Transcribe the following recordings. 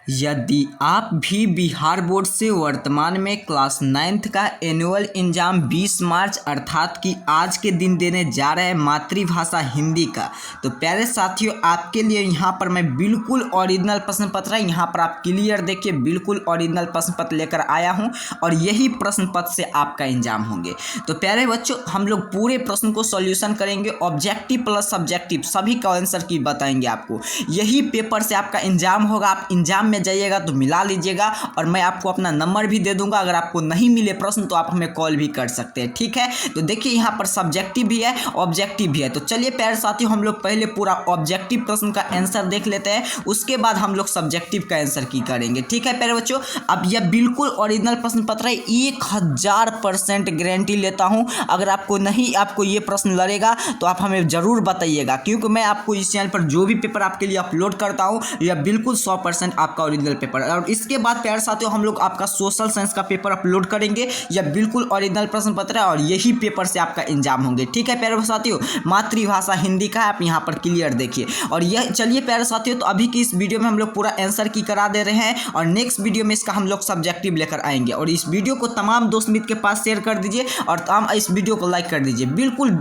यदि आप भी बिहार बोर्ड से वर्तमान में क्लास 9th का एनुअल एग्जाम 20 मार्च अर्थात कि आज के दिन देने जा रहे हैं मातृभाषा हिंदी का, तो प्यारे साथियों आपके लिए यहाँ पर मैं बिल्कुल ओरिजिनल प्रश्न पत्र है। यहाँ पर आप क्लियर देखिए, बिल्कुल ओरिजिनल प्रश्न पत्र लेकर आया हूँ और यही प्रश्न पत्र से आपका एग्जाम होंगे। तो प्यारे बच्चों, हम लोग पूरे प्रश्न को सॉल्यूशन करेंगे, ऑब्जेक्टिव प्लस सब्जेक्टिव सभी का आंसर की बताएंगे आपको। यही पेपर से आपका एग्जाम होगा। आप एग्जाम में जाइएगा तो मिला लीजिएगा और मैं आपको अपना नंबर भी दे दूंगा। अगर आपको नहीं मिले प्रश्न तो आप हमें कॉल भी कर सकते हैं, ठीक है। तो देखिए यहाँ पर सब्जेक्टिव भी है, ऑब्जेक्टिव भी है। तो चलिए प्यारे साथियों, हम लोग पहले पूरा ऑब्जेक्टिव प्रश्न का आंसर देख लेते हैं, उसके बाद हम लोग सब्जेक्टिव का आंसर की करेंगे, ठीक है प्यारे बच्चों। अब यह बिल्कुल ओरिजिनल प्रश्न पत्र है, 1000% गारंटी लेता हूं। अगर आपको ये प्रश्न लड़ेगा तो आप हमें जरूर बताइएगा, क्योंकि मैं आपको इस चैनल पर जो भी पेपर आपके लिए अपलोड करता हूं यह बिल्कुल 100% आपका ओरिजिनल पेपर। और इसके बाद प्यारे साथियों हम लोग आपका सोशल साइंस का पेपर अपलोड करेंगे। यह बिल्कुल ओरिजिनल प्रश्न पत्र है और यही पेपर से आपका एग्जाम होंगे, ठीक है प्यारे साथियों। मातृभाषा हिंदी का है, आप यहाँ पर क्लियर देखिए। और यह चलिए प्यारे साथियों, तो अभी की इस वीडियो में हम लोग पूरा आंसर की करा दे रहे हैं और नेक्स्ट वीडियो में इसका हम लोग सब्जेक्टिव लेकर आएंगे। और इस वीडियो को तमाम दोस्त मित्र के पास शेयर कर दीजिए और तमाम इस वीडियो को लाइक कर दीजिए। बिल्कुल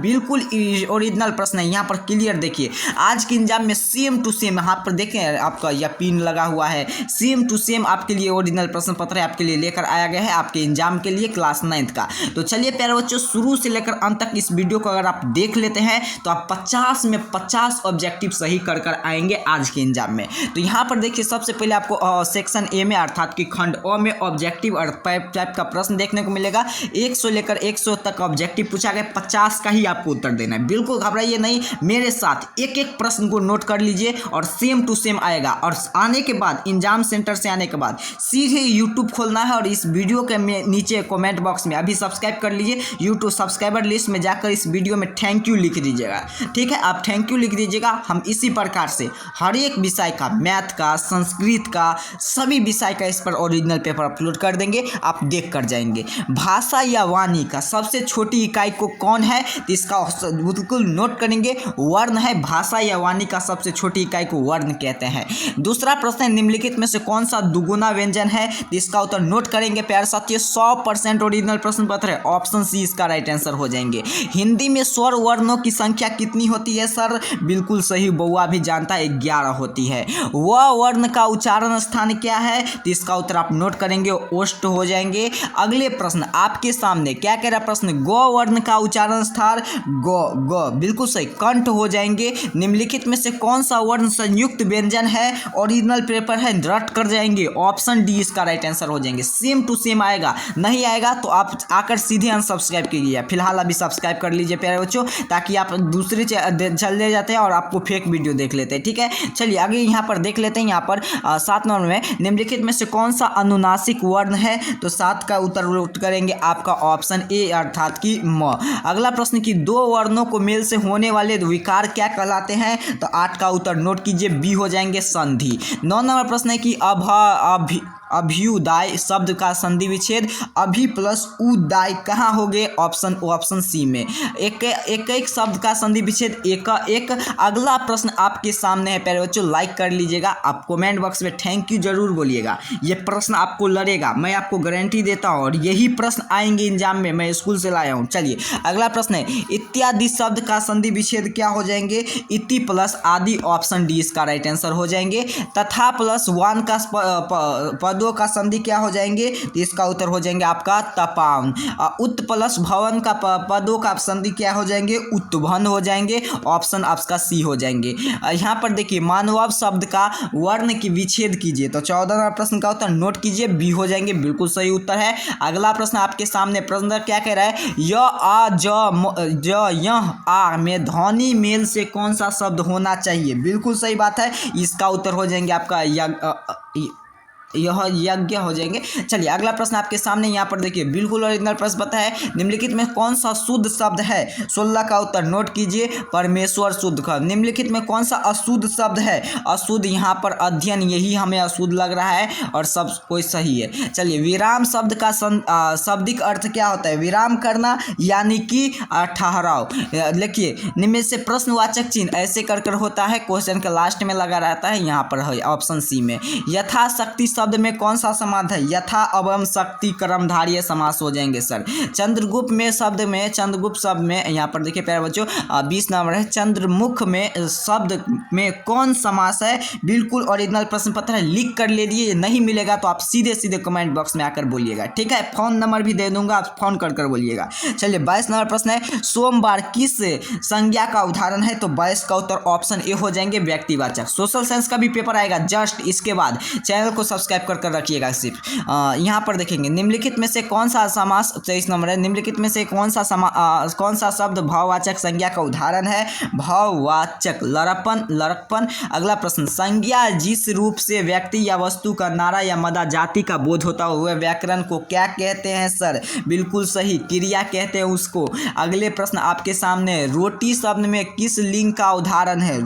ओरिजिनल प्रश्न है, यहाँ पर क्लियर देखिए। आज के एग्जाम में सेम टू सेम यहाँ पर देखें, आपका यह पिन लगा हुआ है, सेम टू सेम आपके लिए ओरिजिनल प्रश्न पत्र है, आपके लिए लेकर आया गया है आपके एग्जाम के लिए क्लास 9th का। तो चलिए प्यारे बच्चों, शुरू से लेकर अंत तक इस वीडियो को अगर आप देख लेते हैं तो आप 50 में 50 ऑब्जेक्टिव सही कर आएंगे आज के एग्जाम में। तो यहाँ पर देखिए, सबसे पहले आपको सेक्शन ए में अर्थात कि खंड अ में ऑब्जेक्टिव और टाइप का प्रश्न देखने को मिलेगा। 100 से लेकर 100 तक ऑब्जेक्टिव पूछा गया, 50 का ही आपको उत्तर देना है। बिल्कुल घबराइए नहीं, मेरे साथ एक एक प्रश्न को नोट कर लीजिए और सेम टू सेम आएगा। और आने के बाद एग्जाम सेंटर से आने के बाद सीधे यूट्यूब खोलना है और इस वीडियो के नीचे कमेंट बॉक्स में अभी सब्सक्राइब कर लीजिए। यूट्यूब सब्सक्राइबर लिस्ट में जाकर इस वीडियो में थैंक यू लिख दीजिएगा, ठीक है। आप थैंक यू लिख दीजिएगा। हम इसी प्रकार से हर एक विषय का, मैथ का, संस्कृत का, सभी विषय का इस पर ओरिजिनल पेपर अपलोड कर देंगे, आप देख कर जाएंगे। भाषा या वाणी का सबसे छोटी इकाई को कौन है, तो इसका बिल्कुल नोट करेंगे, वर्ण है। भाषा या वाणी का सबसे छोटी इकाई को वर्ण कहते हैं। दूसरा प्रश्न, निम्नलिखित में से कौन सा दुगुना व्यंजन है, तो इसका उत्तर नोट करेंगे प्यारे साथियों। 100% ओरिजिनल प्रश्न पत्र है, ऑप्शन सी इसका राइट आंसर हो जाएंगे। हिंदी में स्वर वर्णों की संख्या कितनी होती है सर, बिल्कुल सही, बउआ भी जानता है, 11 होती है। वह वर्ण का उच्चारण स्थान क्या है, तो इसका उत्तर आप नोट करेंगे, ओष्ठ हो जाएंगे। अगले प्रश्न आपके सामने क्या कह रहा है प्रश्न, गौ वर्ण का उच्चारण स्थान गौ, बिल्कुल सही, कंठ हो जाएंगे। निम्नलिखित में से कौन सा वर्ण संयुक्त व्यंजन है, ओरिजिनल पेपर है, रट कर जाएंगे, ऑप्शन डी इसका राइट आंसर हो जाएंगे। सेम टू सेम आएगा, नहीं आएगा तो आप आकर सीधे अनसब्सक्राइब कीजिए। फिलहाल अभी सब्सक्राइब कर लीजिए प्यारे बच्चों, ताकि आप दूसरे चले जाते हैं और आपको फेक वीडियो देख लेते हैं, ठीक है। चलिए आगे यहाँ पर देख लेते हैं। यहाँ पर 7 नंबर में निम्नलिखित में से कौन सा अनुनासिक वर्ण है, तो 7 का उत्तर करेंगे आपका ऑप्शन ए अर्थात कि म। अगला प्रश्न कि दो वर्णों को मेल से होने वाले विकार क्या कहलाते हैं, तो 8 का उत्तर नोट कीजिए, बी हो जाएंगे संधि। 9 नंबर प्रश्न है कि अभ्युदय शब्द का संधि विच्छेद अभि प्लस उदय कहाँ हो गए, ऑप्शन सी में। एक शब्द का संधि विच्छेद एक। अगला प्रश्न आपके सामने है प्यारे बच्चों, लाइक कर लीजिएगा। आप कमेंट बॉक्स में थैंक यू जरूर बोलिएगा। ये प्रश्न आपको लड़ेगा, मैं आपको गारंटी देता हूँ, और यही प्रश्न आएंगे एग्जाम में, मैं स्कूल से लाया हूँ। चलिए अगला प्रश्न है, इत्यादि शब्द का संधि विच्छेद क्या हो जाएंगे, इति प्लस आदि, ऑप्शन डी इसका राइट आंसर हो जाएंगे। तथा प्लस वान का पदों का संधि क्या हो जाएंगे, तो इसका उत्तर हो जाएंगे आपका तपान। उत प्लस भवन का पदों का संधि क्या हो जाएंगे, उत्भन हो जाएंगे, ऑप्शन आपका सी हो जाएंगे। यहाँ पर देखिए, मानव शब्द का वर्ण की विच्छेद कीजिए, तो 14वां प्रश्न का उत्तर नोट कीजिए, बी हो जाएंगे, बिल्कुल सही उत्तर है। अगला प्रश्न आपके सामने प्रश्न क्या कह रहा है, य आ ज यह आ में ध्वनि मेल से कौन सा शब्द होना चाहिए, बिल्कुल सही बात है, इसका उत्तर हो जाएंगे आपका यह यज्ञ हो जाएंगे। चलिए अगला प्रश्न आपके सामने यहाँ पर देखिए, बिल्कुल ओरिजिनल प्रश्न पता है, निम्नलिखित में कौन सा शुद्ध शब्द है? 16 का उत्तर नोट कीजिए, परमेश्वर शुद्ध का। निम्नलिखित में कौन सा अशुद्ध शब्द है? अशुद्ध, यहाँ पर अध्ययन, यही हमें अशुद्ध लग रहा है और सब कोई सही है। चलिए विराम शब्द का शाब्दिक अर्थ क्या होता है? विराम करना यानी कि ठहराव। देखिए निम्न में से प्रश्नवाचक चिन्ह ऐसे कर होता है, क्वेश्चन के लास्ट में लगा रहता है, यहाँ पर है ऑप्शन सी में। यथाशक्ति शब्द में कौन सा समास है? यथा एवं शक्ति कर्मधारय समास हो जाएंगे सर। चंद्रगुप्त में शब्द में, चंद्रगुप्त शब्द में, यहाँ पर देखिए प्यारे बच्चों 20 नंबर है। चंद्रमुख में शब्द में कौन समास है? बिल्कुल ओरिजिनल प्रश्न पत्र है, लिख कर ले लिए, नहीं मिलेगा तो आप सीधे सीधे कमेंट बॉक्स में आकर बोलिएगा, ठीक है। फोन नंबर भी दे दूंगा, आप फोन कर बोलिएगा। चलिए 22 नंबर प्रश्न है, सोमवार किस संज्ञा का उदाहरण है? तो 22 का उत्तर ऑप्शन ए हो जाएंगे, व्यक्तिवाचक। सोशल साइंस का भी पेपर आएगा जस्ट इसके बाद, चैनल को सब्सक्राइब कर रखिएगा सिर्फ। यहाँ पर देखेंगे निम्नलिखित में से कौन सा समास, 23 नंबर है, निम्नलिखित में से कौन सा शब्द भाववाचक संज्ञा का उदाहरण है? भाववाचक, लड़कपन। अगला प्रश्न, संज्ञा जिस रूप से व्यक्ति या वस्तु का, नारा या मदा जाति का बोध होता हुआ व्याकरण को क्या कहते हैं सर? बिल्कुल सही, क्रिया कहते हैं उसको। अगले प्रश्न आपके सामने, रोटी शब्द में किस लिंग का उदाहरण है?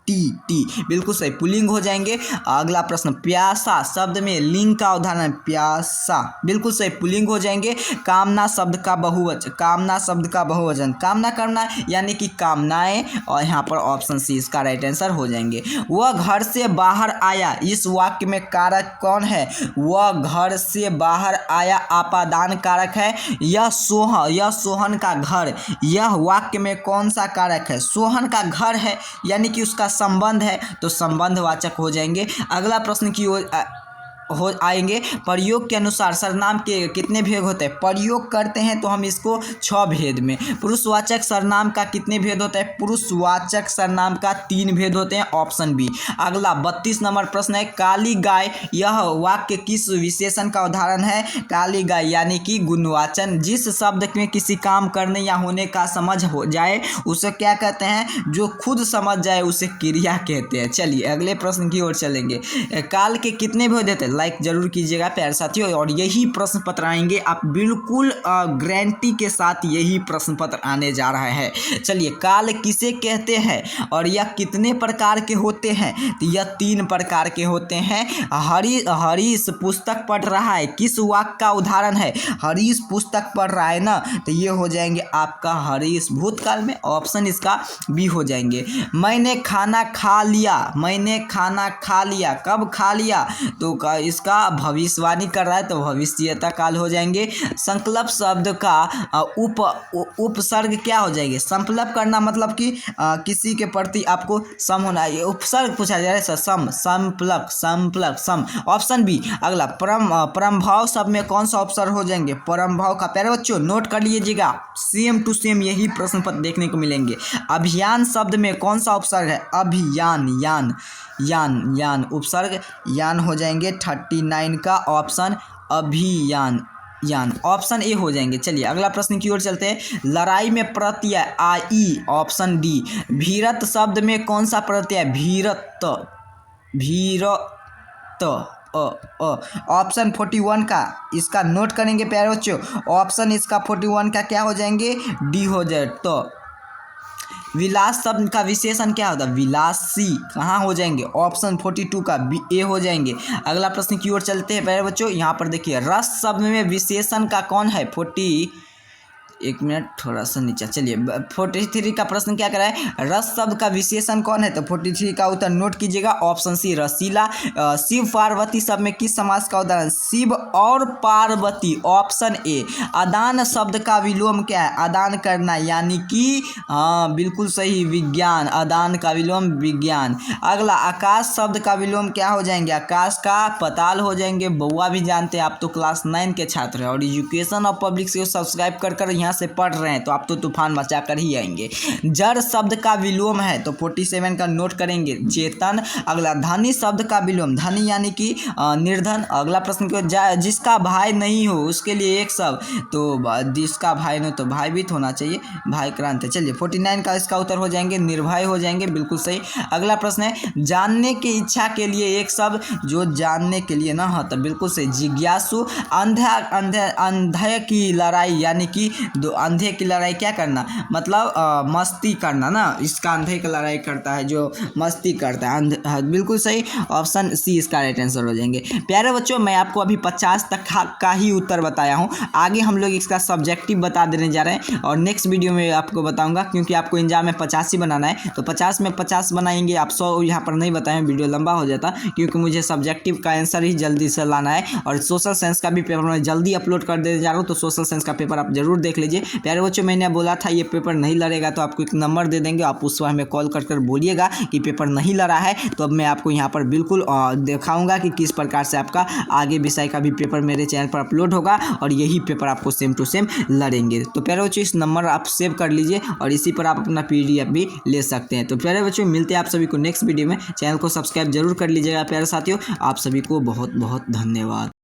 टी, बिल्कुल सही, पुल्लिंग हो जाएंगे। अगला प्रश्न, प्यासा शब्द में लिंग का उदाहरण है? प्यासा, बिल्कुल सही, पुल्लिंग हो जाएंगे। कामना शब्द का बहुवचन, कामना करना यानी कि कामनाएं, और यहाँ पर ऑप्शन सी इसका राइट आंसर हो जाएंगे। वह घर से बाहर आया, इस वाक्य में कारक कौन है? वह घर से बाहर आया आपादान कारक है। यह सोहन का घर, यह वाक्य में कौन सा कारक है? सोहन का घर है यानी कि उसका संबंध है, तो संबंधवाचक हो जाएंगे। अगला प्रश्न की ओर आएंगे, प्रयोग के अनुसार सर्वनाम के कितने भेद होते हैं? प्रयोग करते हैं तो हम इसको 6 भेद में। पुरुषवाचक सर्वनाम का कितने भेद होता है? पुरुषवाचक सर्वनाम का 3 भेद होते हैं, ऑप्शन बी। अगला 32 नंबर प्रश्न है, काली गाय, यह वाक्य किस विशेषण का उदाहरण है? काली गाय यानी कि गुणवाचन। जिस शब्द में किसी काम करने या होने का समझ हो जाए उसे क्या कहते हैं? जो खुद समझ जाए उसे क्रिया कहते हैं। चलिए अगले प्रश्न की ओर चलेंगे, काल के कितने भेद होते हैं? लाइक जरूर कीजिएगा प्यारे साथियों, और यही प्रश्न पत्र आएंगे, आप बिल्कुल गारंटी के साथ यही प्रश्न पत्र आने जा रहा है। चलिए, काल किसे कहते हैं और यह कितने प्रकार के होते हैं? तो यह 3 प्रकार के होते हैं। हरीश पुस्तक पढ़ रहा है, किस वाक्य का उदाहरण है? हरीश पुस्तक पढ़ रहा है ना, तो ये हो जाएंगे आपका हरीश भूतकाल में, ऑप्शन इसका बी हो जाएंगे। मैंने खाना खा लिया, मैंने खाना खा लिया, कब खा लिया? तो इसका भविष्यवाणी कर रहा है तो भविष्यता काल हो जाएंगे। संकल्प शब्द का उपसर्ग क्या हो जाएंगे? संकल्प करना मतलब कि किसी के प्रति आपको सम होना है, उपसर्ग पूछा जा रहा है, सम, ऑप्शन बी। अगला परमभाव शब्द में कौन सा उपसर्ग हो जाएंगे? परमभाव का, प्यारे बच्चों नोट कर लीजिएगा, सेम टू सेम यही प्रश्न पत्र देखने को मिलेंगे। अभियान शब्द में कौन सा उपसर्ग है? अभियान, यान उपसर्ग यान हो जाएंगे 39 का ऑप्शन अभियान, ऑप्शन ए हो जाएंगे। चलिए अगला प्रश्न की ओर चलते हैं, लड़ाई में प्रत्यय आई, ऑप्शन डी। भीरत शब्द में कौन सा प्रत्यय? भीरत, ऑप्शन 41 का इसका नोट करेंगे प्यारे बच्चों, ऑप्शन इसका 41 का क्या हो जाएंगे? डी हो जाए। तो विलास शब्द का विशेषण क्या होता है? विलासी, कहाँ हो जाएंगे? ऑप्शन 42 का बी ए हो जाएंगे। अगला प्रश्न की ओर चलते हैं प्यारे बच्चों, यहाँ पर देखिए, रस शब्द में विशेषण का कौन है? 1 मिनट थोड़ा सा नीचे, चलिए 43 का प्रश्न क्या करा है? रस शब्द का विशेषण कौन है? तो 43 का उत्तर नोट कीजिएगा, ऑप्शन सी रसीला। शिव पार्वती शब्द में किस समास का उदाहरण? शिव और पार्वती, ऑप्शन ए। अदान शब्द का विलोम क्या है? अदान करना यानी कि हाँ बिल्कुल सही, विज्ञान, अदान का विलोम विज्ञान। अगला आकाश शब्द का विलोम क्या हो जाएंगे? आकाश का पताल हो जाएंगे, बउआ भी जानते हैं, आप तो क्लास 9 के छात्र हैं और एजुकेशन और पब्लिक से सब्सक्राइब कर यहाँ से पढ़ रहे हैं तो आप तो तूफान मचा कर ही आएंगे। जड़ शब्द का विलोम है तो 47 का नोट करेंगे चेतन। अगला धनी शब्द का विलोम, धनी यानी कि निर्धन। अगला प्रश्न क्यों, जिसका भाई नहीं हो उसके लिए एक शब्द, तो जिसका भाई नहीं तो भाई भी होना चाहिए, भाई क्रांत है। चलिए 49 का इसका उत्तर हो जाएंगे निर्भय हो जाएंगे, बिल्कुल सही। अगला प्रश्न है जानने की इच्छा के लिए एक शब्द, जो जानने के लिए ना हो तो बिल्कुल सही जिज्ञासु। अंधे की लड़ाई यानी कि अंधे की लड़ाई क्या करना, मतलब मस्ती करना ना, इसका अंधे की लड़ाई करता है जो मस्ती करता है, बिल्कुल सही। ऑप्शन सी इसका राइट आंसर हो जाएंगे। प्यारे बच्चों मैं आपको अभी 50 तक का ही उत्तर बताया हूँ, आगे हम लोग इसका सब्जेक्टिव बता देने जा रहे हैं और नेक्स्ट वीडियो में आपको बताऊंगा, क्योंकि आपको एग्जाम में 50 ही बनाना है तो 50 में 50 बनाएंगे। आप 100 यहाँ पर नहीं बताएं, वीडियो लंबा हो जाता, क्योंकि मुझे सब्जेक्टिव का आंसर ही जल्दी से लाना है और सोशल साइंस का भी पेपर मैं जल्दी अपलोड कर देने जा रहा हूँ, तो सोशल साइंस का पेपर आप जरूर देख लीजिए। प्यारे बच्चों मैंने बोला था ये पेपर नहीं लड़ेगा तो आपको एक नंबर दे देंगे, आप उस हमें कॉल कर बोलिएगा कि पेपर नहीं लड़ा है, तो अब मैं आपको यहाँ पर बिल्कुल दिखाऊंगा कि किस प्रकार से आपका आगे विषय का भी पेपर मेरे चैनल पर अपलोड होगा और यही पेपर आपको सेम टू सेम लड़ेंगे। तो प्यारे बच्चों इस नंबर आप सेव कर लीजिए और इसी पर आप अपना PDF भी ले सकते हैं। तो प्यारे बच्चों मिलते हैं आप सभी को नेक्स्ट वीडियो में, चैनल को सब्सक्राइब जरूर कर लीजिएगा प्यारे साथियों। आप सभी को बहुत बहुत धन्यवाद।